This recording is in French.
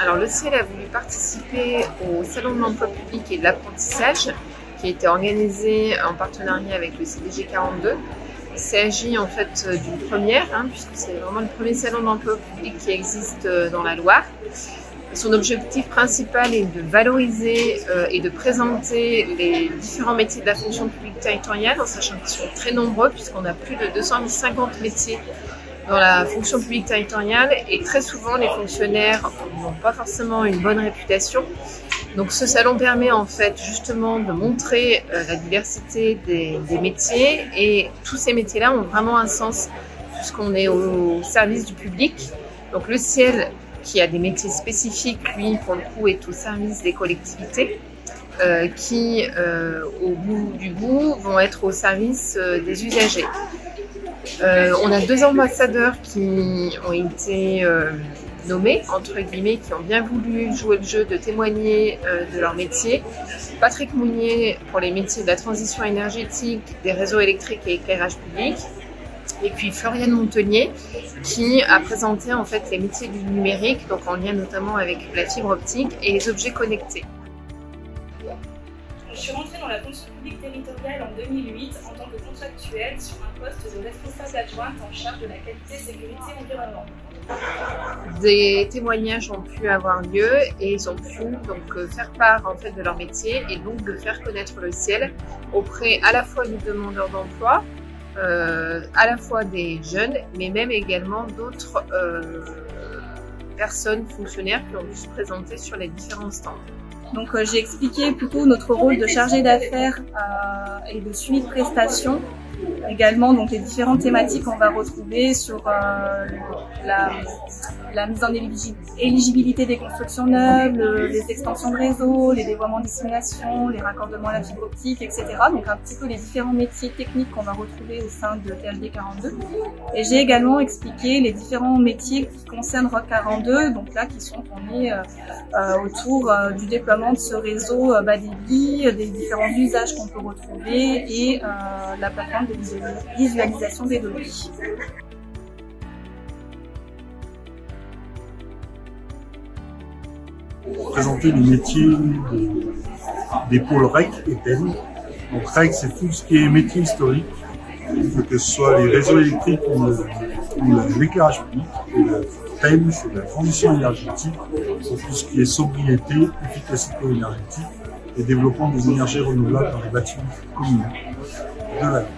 Alors le CIEL a voulu participer au Salon de l'emploi public et de l'apprentissage qui a été organisé en partenariat avec le CDG 42. Il s'agit en fait d'une première, puisque c'est vraiment le premier salon de l'emploi public qui existe dans la Loire. Son objectif principal est de valoriser et de présenter les différents métiers de la fonction publique territoriale, en sachant qu'ils sont très nombreux, puisqu'on a plus de 250 métiers dans la fonction publique territoriale, et très souvent les fonctionnaires n'ont pas forcément une bonne réputation. Donc ce salon permet en fait justement de montrer la diversité des métiers, et tous ces métiers-là ont vraiment un sens puisqu'on est au service du public. Donc le CIEL, qui a des métiers spécifiques, lui pour le coup est au service des collectivités qui au bout du bout vont être au service des usagers. On a 2 ambassadeurs qui ont été nommés, entre guillemets, qui ont bien voulu jouer le jeu de témoigner de leur métier. Patrick Mounier pour les métiers de la transition énergétique, des réseaux électriques et éclairage public. Et puis Floriane Montenier qui a présenté en fait les métiers du numérique, donc en lien notamment avec la fibre optique et les objets connectés. Je suis rentrée dans la fonction publique territoriale en 2008 en tant que contractuelle sur un poste de responsable adjointe en charge de la qualité, sécurité et environnement. Des témoignages ont pu avoir lieu et ils ont pu donc faire part en fait de leur métier et donc de faire connaître le CIEL auprès à la fois des demandeurs d'emploi, à la fois des jeunes, mais même également d'autres personnes, fonctionnaires qui ont dû se présenter sur les différents stands. Donc j'ai expliqué plutôt notre rôle de chargé d'affaires et de suivi de prestations. Également donc les différentes thématiques qu'on va retrouver sur la mise en éligibilité des constructions neuves, les extensions de réseau, les dévoiements de dissémination, les raccordements à la fibre optique, etc. Donc un petit peu les différents métiers techniques qu'on va retrouver au sein de THD 42. Et j'ai également expliqué les différents métiers qui concernent ROC 42, donc là qui sont tournés autour du déploiement de ce réseau bas débit, des différents usages qu'on peut retrouver et la plateforme de visualisation des données. Présenter les métiers des pôles REC et TEN. Donc REC, c'est tout ce qui est métier historique, que ce soit les réseaux électriques ou l'éclairage public. Et le TEN, c'est la transition énergétique, pour tout ce qui est sobriété, efficacité énergétique et développement des énergies renouvelables dans les bâtiments communaux de la ville.